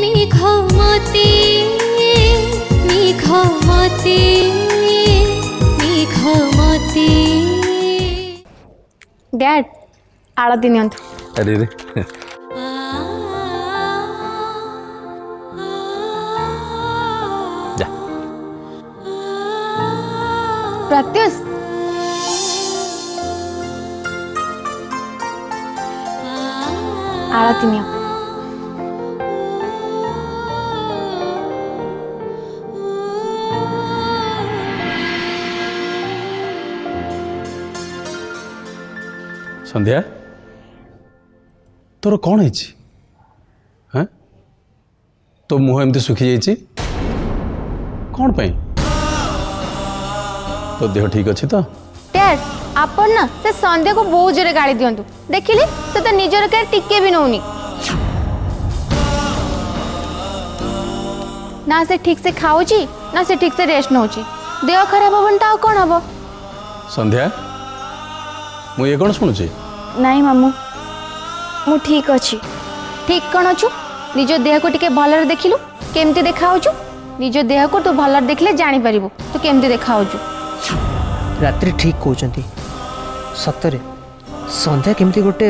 मेघमती मेघमती मेघमती dad आलती नियंतु। अरे रे जा प्रत्युष आलती निय। संध्या तोर कौन है हाँ तो मुह एमती सुखी जाइए कौन पाई तो देह ठीक अच्छी तो डैड आपण ना से संध्या को बहुत जोरे गाड़ी दियंतु देखिले से तो निजर केयर टिके भी नौनी ना से ठीक से खाऊची ना से ठीक से रेस्ट नौची देह खराब होबन ता कौन हबो। संध्या मु ये कौन शुणुची नहीं मामू मु ठीक अच्छी ठीक कौन अच्छु निज देह को टिके भलरे देखिलु केमती देखा निज देह को तू भलरे देखले जानी परिबु तू केमती देखा रात्रि ठीक कहते सतरे संध्या केमती गोटे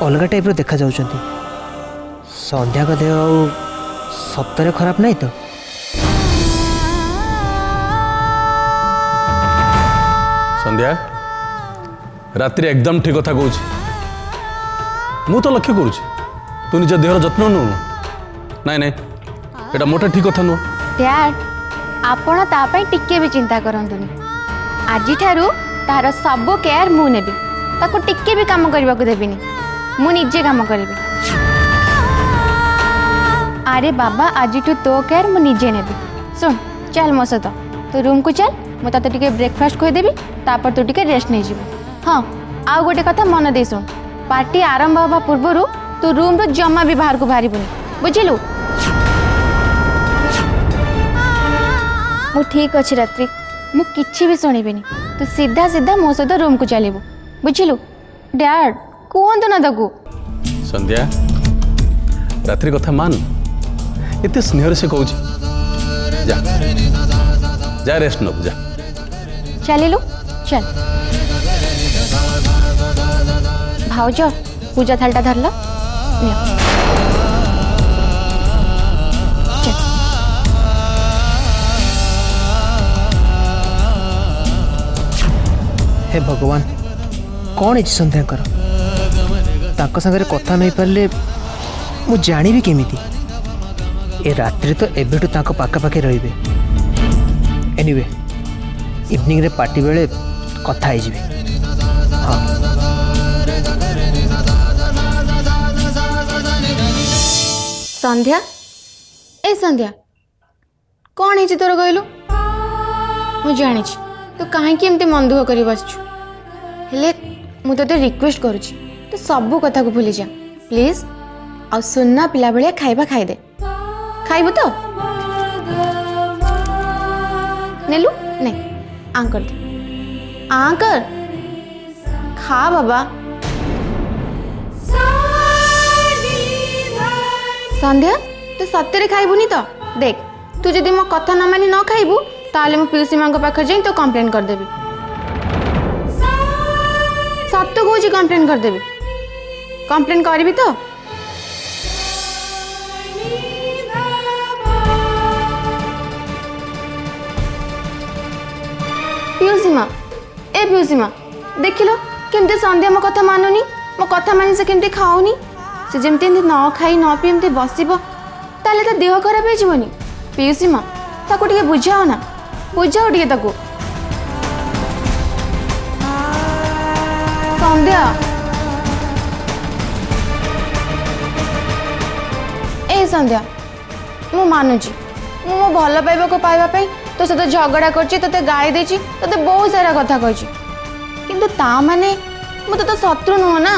अलग टाइप देखा जाउछंती संध्या का देह सतरे खराब नहीं तो संध्या रात्रि एकदम ठीक कथा कहूँ मु तो लक्ष्य करुँच तू निज देहर जत्न नौ नाई नाई एटा मोटे ठीक कथा नुह। डैड आपण ता पई टिके भी चिंता करंतुनी आजि ठारू तार सब केयर मु नेबी ताको टिके भी काम करबा को देबिनी मु निजे काम करबी। अरे बाबा आजि ठू तो केयर मु निजे नेबी सुन चल मो सहित तो रूम को चल मु ताते टिके ब्रेकफास्ट खोई देबी तापर तू टिके रेस्ट नै जीवो। हाँ आउ गोटे कथा मन दे सुन पार्टी आरंभ हवा पूर्व तू रूम रो जमा भी बाहर को बाहरिबुनी बुझिलु। मु ठीक अच्छी रात्रि मु किछि भी सुनिबिनी तू सीधा सीधा मो सहित रूम को चलिबु बुझिलु। डैड कहंतु ना ताकू। संध्या रात्रि कथा मान एते स्नेह से कहूँ जा जा रेस्ट नब जा चलिलु चल भाउज पूजा थालटा धरल हे भगवान कौन है संध्या कर ताको संगे कथा नहीं पारे मु जानी भी केमिति ए रात्रि तो एबेटू ताको पाखा पाखे रहिबे एनीवे इवनिंग रे पार्टी बेले कथा हो जिवे। हाँ संध्या ए संध्या कौन है तोर कहलु मु जानी तू कहीं एमती मन दुख कर बसचु हेले मु तो रिक्वेस्ट करुची तू सब कथा को भूली जा प्लीज आ सुनना पिला भलिया खाइबा खाइदे खाइबु तो नेलु नहीं आंकर दे आंकर खा बाबा। संध्या तू सत्य खाइबुनी तो देख तू जदि मो कथा न मानी न खाइबु ताले मु पिउसी मां को पाखर जाई तो कंप्लेन कर देबी सत्य कहूँ कंप्लेन कर देबी कंप्लेन करबी तो पिउसी मां ए पिउसी मां देखिलो केमते संध्या मो कथा मानुनी मो कथा मानी से केमते खाउनी से जेमते न खाई न पी एमते बसिबो ताले तो देह खराब हो जीवनी पिउसी मां ताको टिके बुझाओ ना बुझाओ टिके ताको। संध्या ए संध्या मु मानुची मु भल पाइबा को पाइबा पई तो सहित झगड़ा करची तते गाली देची तते बहुत सारा कथा कहची किंतु ता माने मु तो शत्रु नुह ना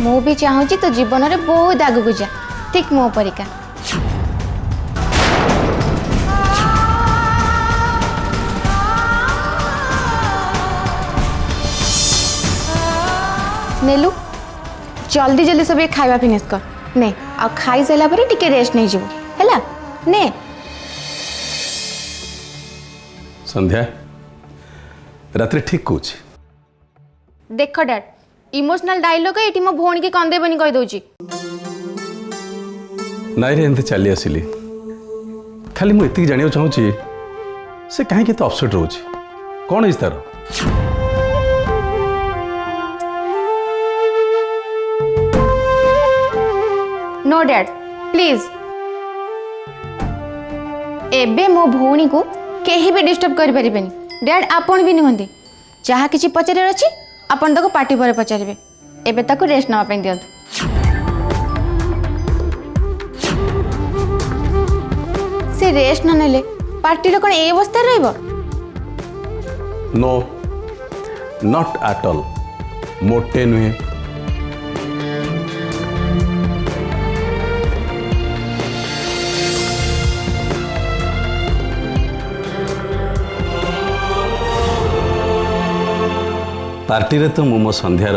मु भी चाहूची तो जीवन रे बहुत आगु जा ठीक मो परिका। नेलु जल्दी जल्दी सब ये खाଇବା फिनिश कर ने आ खाई सारा पर टिके रेस्ट नहीं जीव हैला ने संध्या रात्रि ठीक कौच देख डैड इमोशनल डायलॉग एटी मो भौणी की कंदेबनी कहि दउची नाई रे एंते चली आसिली खाली मु एतिक जानियो चाहूची से काहे के तो अपसेट रहउची कोन इस तार नो डैड प्लीज एबे मो भौणी को केही भी डिस्टर्ब करि परिबेनी डैड आपण भी निहंदी जहाँ किछि पचारे अछि आपण ताको पार्टी पर पचारिबे एबे ताको रेस्ट नवा पे दियंतु से रेस्ट न नेले पार्टी रो कोन ए अवस्था रहइबो नो नॉट एट ऑल मोटे नुहे पार्टी रे तो मो संध्यार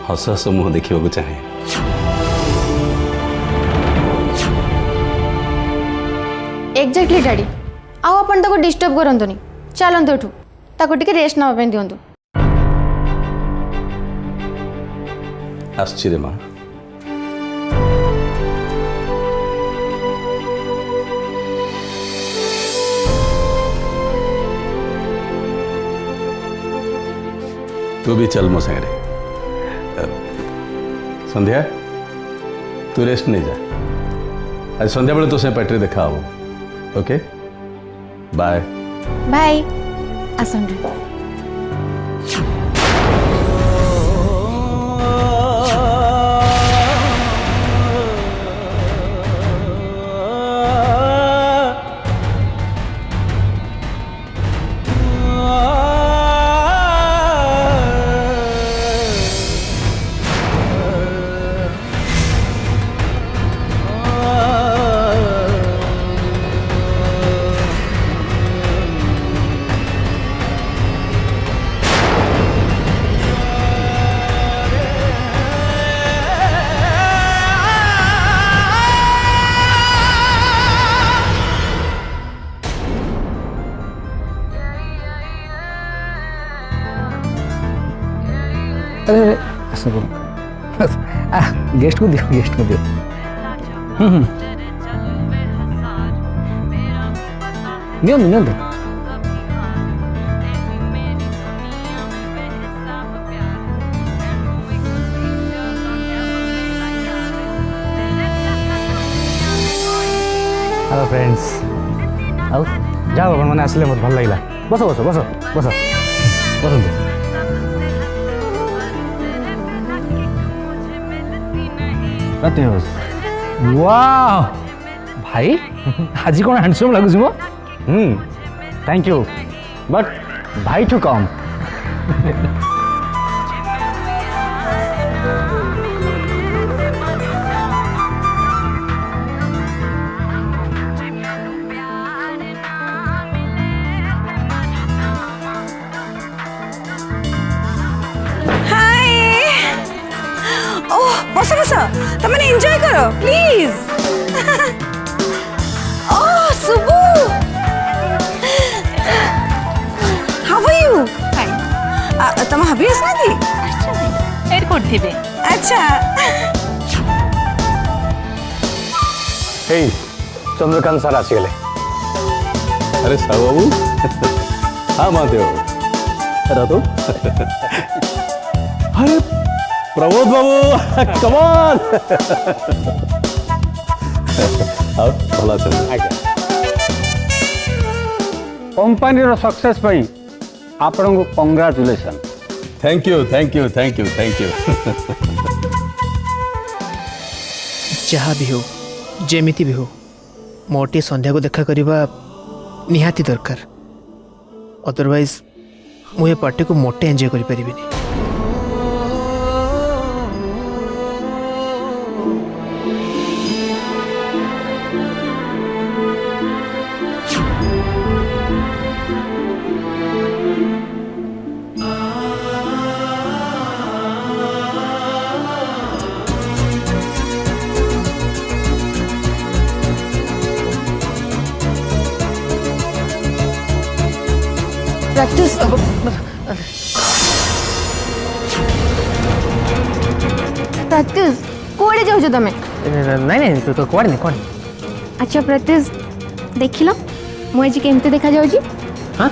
हस हस मुह देखा चाहे एक्जेक्टली डैडी आउ आपण ताको डिस्टर्ब करंतुनी चलंतु एठू ताको टिके रेस्ट नवा पे दियंतु आश्चर्य माँ तू भी चल मो सागरे संध्या तू रेस्ट नहीं जा आज संध्या बेले तो से पार्टी देखा हो ओके बाय बाय आसंडे अरे गेस्ट को दियो गेस्ट को दियो दियो दियो दो हेलो फ्रेंड्स आओ जाओ अपन मैंने आसले बहुत भल लगिला बस बस बस बस बस वाह भाई आज कौन हैंडसम लगुच मो थैंक यू बट भाई टू कम बस बस तमने एंजॉय करो प्लीज ओह सुबु हाउ आर यू फाइन तम हबी आसना थी एयरपोर्ट थिबे अच्छा हे चंद्रकांत सर आसी गले अरे साहु बाबू हाँ महादेव रातो अरे प्रबोध बाबू कमान भला कंपनी रो सक्सेस पई आपन को congratulation thank you thank you thank you thank you जहाँ भी हो जेमिति भी हो मोटे संध्या को देखा करवा निहाती दरकार अदरवाइज मुझे पार्टी को मोटे एंजॉय करि परिबिनी प्रैक्टिस प्रैक्टिस कोड़े जाऊ तमें ନାଇଁ ନାଇଁ ତୁ ତ କୁଆଡ଼େ ନାଇଁ କୁଆଡ଼େ अच्छा प्रैक्टिस देखिल मुझे केमती देखा जाऊँ ହଁ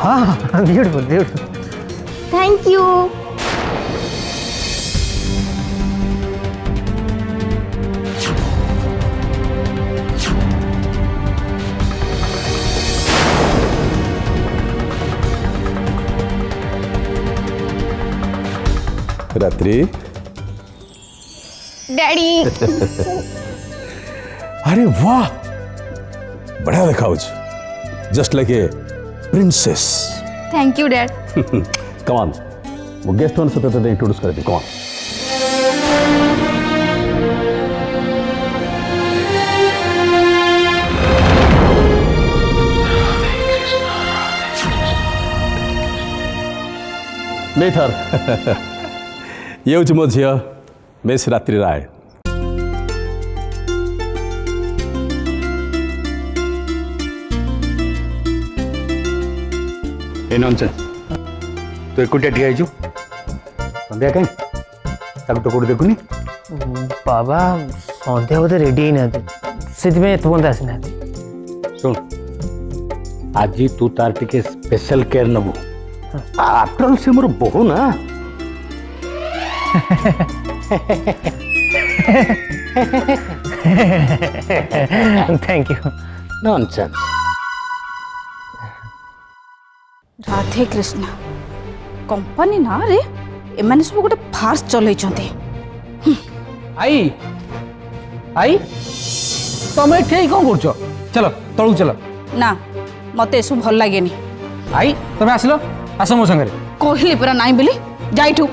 ହଁ ହଁ ବ୍ୟୁଟିଫୁଲ୍ ବ୍ୟୁଟିଫୁଲ୍ थैंक यू रात्रि डैडी अरे वाह बढ़िया देखा just like a princess thank you dad come on वो गेस्ट वन से तो इंट्रोड्यूस कर दी कम ऑन नहीं थर ये हूँ मो झी मिस रात्रि राय ए नॉनसेंस तू एकुटिया ठिया आइछु संध्या कहीं ताको तो कोड देखुनी बाबा सन्ध्या बोधे रेडी ही ना से तुम आसी ना सुन आज तू तार टिके स्पेशल केयर नबू आफ्टर ऑल से मोर बहु ना thank you nonsense Radhe Krishna company ना रे एमाने सब गोटे फार्स चलैछन्ते आई आई तुम एठे कौन कर चलो तलू चलो ना मते सब भल लागेनी आई तुम आसिल आस मो संगे कहली पूरा नाई बोली जाइठू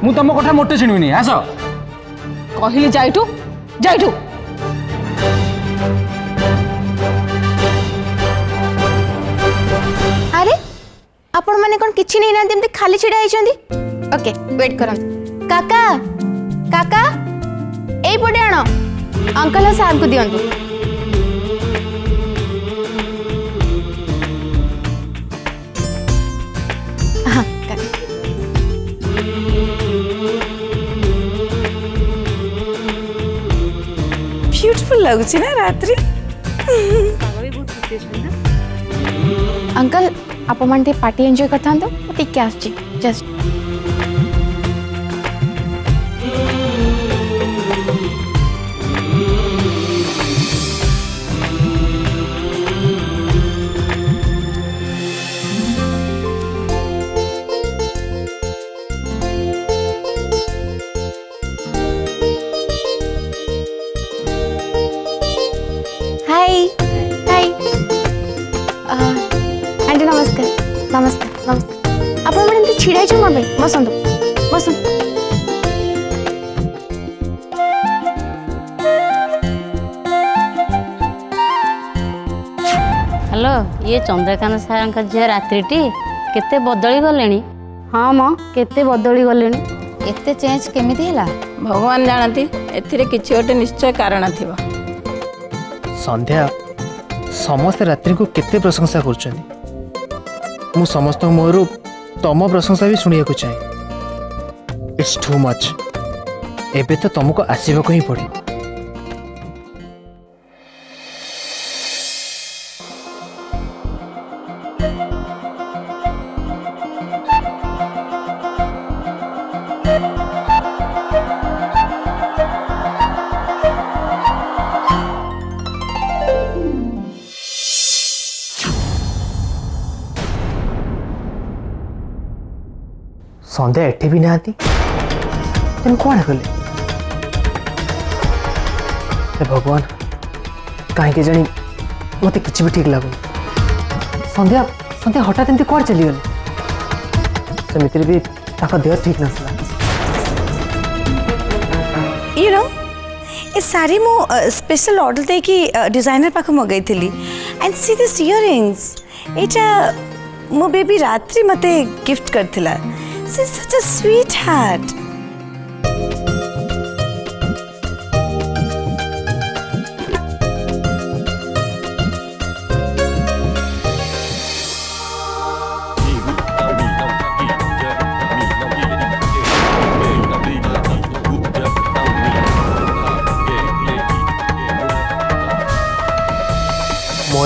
मु तुम कथा मोटे शुणविनी आस कहली जाइठू जाइठू अरे आपण माने कोन किछि नै ना देमते खाली छिडा आइछंदी ओके वेट करंत काका काका एई पटे आनो अंकल साहब को दियंतु हां काका ब्यूटीफुल लगुछि ना रात्रि अंकल आप मानते पार्टी एंजॉय करता तो टिके आछि जस्ट हाय हाय आंटी नमस्कार नमस्कार नमस्कार आप मैंने छिड़ा छो मैं बसंतु बसंतु हेलो ये चंद्रकांत सार झील रात्रिटी केते बदली गले हाँ म केते बदली गले एते चेंज केमिति हैला भगवान जानती एथिरे किछि गोटे निश्चय कारण थिबा संध्या समस्त रात्रि को केते प्रशंसा कर मु समस्त मोहरु तम प्रशंसा भी शुणिया चाहे इट्स टू मच एबे तो तुमको आसवाक ही पड़े संध्या एठे भी नहाती तेन कौन कले भगवान कहीं जानी मत कि भी ठीक लगुन संध्या संध्या हठात एमती कौन चलीगले सेमिति भी देह ठीक नसला यू नो ए सारी मु स्पेशल ऑर्डर दे कि डिजाइनर पाख मगई थी एंड सी दिस इयरिंग्स एटा मो बेबी रात्रि मते गिफ्ट करथिला she such a sweetheart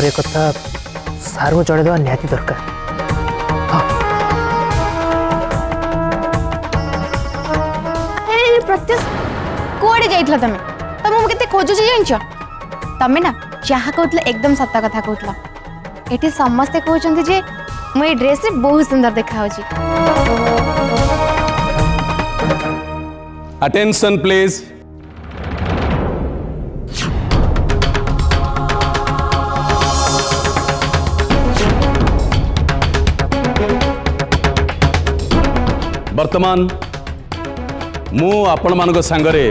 मोर एक कथा सार को जड़ेदेवा निहाती दरकार। प्रत्युष कुआडे जाइतला तमे तमे मु केते खोजु छी जानछ तमे ना जहा कहतला एकदम सत्ता कथा कहतला एठी समस्त कहउचंती जे मु ए ड्रेस से बहुत सुंदर देखा होची। Attention please. वर्तमान मु आपण मानक सांगरे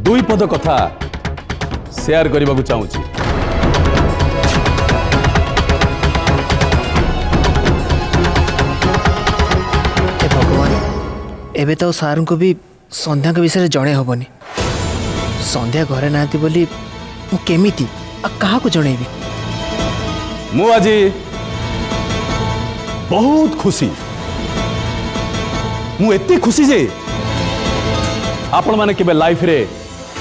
दुई पद कथा शेयर करने को चाहूँगी। हे भगवान एबे तो सार को भी संध्या के विषय जणे हबनी। संध्या घरे नाती बोली मु केमिति आ कहा को जणेबी। मु आज बहुत खुशी मु एते खुशी जे आपण माने केबे लाइफ रे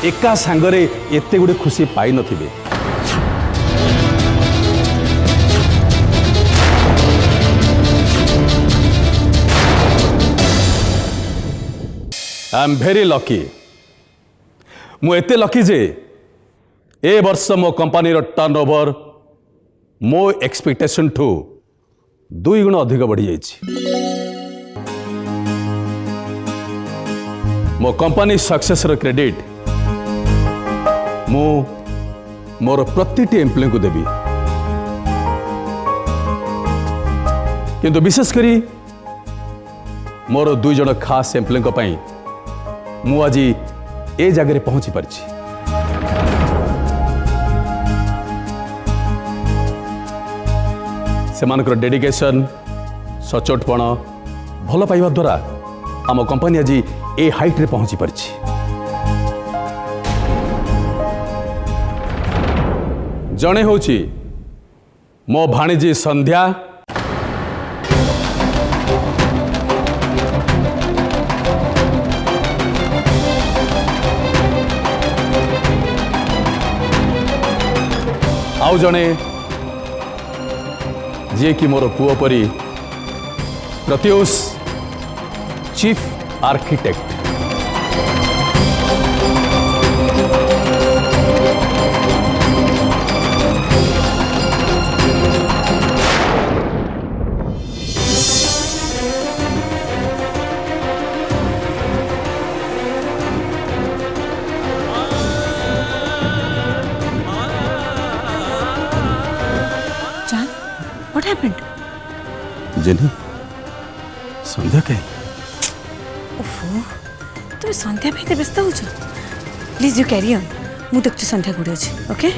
एका सांगरे एते गुडे खुशी पाई नथिबे। I am very lucky. मु एते लकी जे ए वर्ष मो कंपनी रो टर्नओवर मो एक्सपेक्टेशन ठू 2 गुण अधिक बढ़ी जाइछि। मो कंपनी सक्सेस रो क्रेडिट मो मोर प्रतिटी एम्प्लॉय को देबी। किंतु विशेष करी मोर 2 जण खास एम्प्लॉय को पई मु आज ए जगह पहुंची पारछि। सेमानकर डेडिकेशन सचोटपण भल पाइबा द्वारा आम कंपनी आज ए हाइट रे पहुंची पारछि। जणे होछि मो भाणीजी संध्या आउ जणे जे कि मोर पुओ परी Pratyush chief architect. John, what happened? Jenny Sandhya कहीं ओफो तुम संध्या पे व्यस्त हो प्लीज यू कैरी ऑन मु देखु संध्या गुड अछि okay.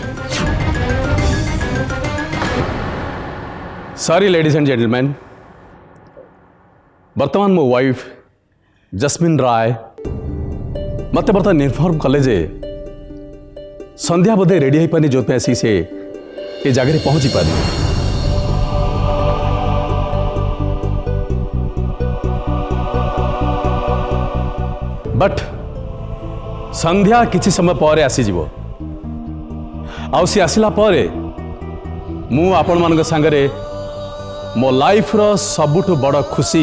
Sorry ladies and gentleman वर्तमान मो वाइफ जस्मिन राय मत बर्तमान इनफॉर्म कले जे संध्या बोधे रेडी हो पानी जो आसी से ये जगह पहुंची पानी। बट संध्या किछि समय पर आसीजिवो आउ सी आसिला परे मु आपण मानक संगरे मो लाइफ रो सबुठु बड़ खुशी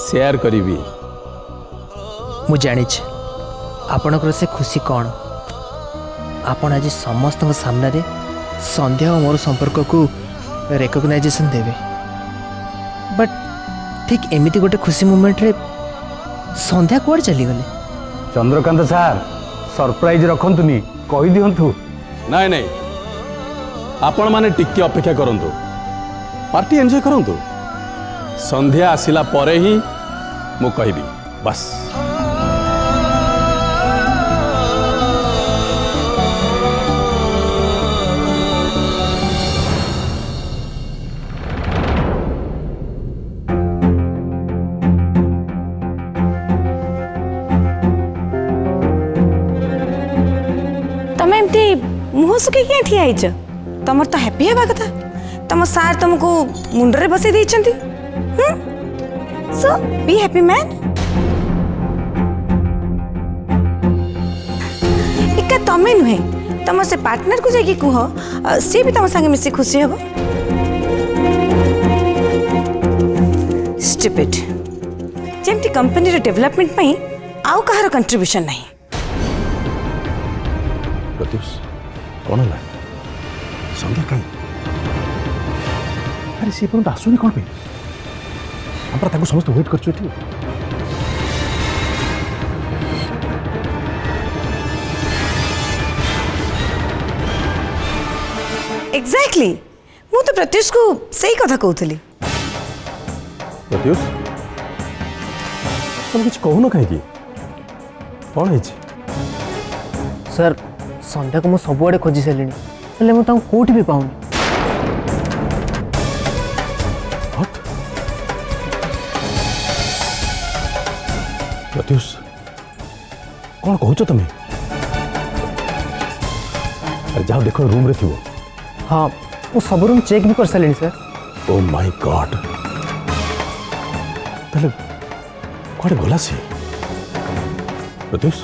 शेयर करिवि। मु जानी आपणकर से खुशी कौन आपण आज समस्त सामने रे संध्या और मोर संपर्क को रेकग्नाइजेशन देवे। बट ठीक एमिति गोटे खुशी मोमेंट रे संध्या कुआड़ चली गले। चंद्रकांत सार सरप्राइज रखंतुनी कहि दियंतु। नहीं नहीं आपण माने टिके अपेक्षा करंतु पार्टी एंजॉय करंतु संध्या आसिला परे ही मु कहबी बस। तमे एमती मुह सुखे क्या ठिया आइछ तमर तो हैप्पी हेबा कथा तम सार तुमको मुंडरे बसै दैछंती। सो बी हैप्पी मैन। इका तमे नुहे तुम से पार्टनर को जाकि कह सी भी तुम संगे मिसी खुशी हम स्टूपिड जेमती कंपनी डेवलपमेंट पई आउ कहार कंट्रीब्यूशन नहीं प्रत्युष कौन है संध्या कहीं अरे सी पर्यंत आसुनी कौन पे हम समस्त वेट कर एग्जैक्टली मु तो प्रत्युष को सही कथा कहूली प्रत्युष तुम कुछ कहून कहीं कौन है सर संध्या को मुझे सबुआड़े खोजी सारे हेल्ले मुझे कौटी भी पाऊनी प्रत्युष कौन कहूच तुम्हें अरे जाओ देखो रूम रे थी हाँ वो सब रूम चेक भी कर सारे सर ओ माय गॉड ताले कौन गला सी प्रत्युष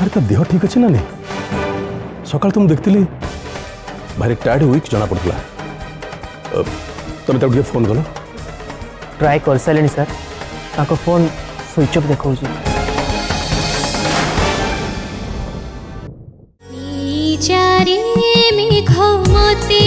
अरे तो देह ठीक अच्छे ना नहीं सकाल तुम देखती भारी टायर्ड वीक जना पड़ता तुम तक फोन कल ट्राए कर सारे सर ताको फोन स्विच ऑफ देखो चारे मेघ मते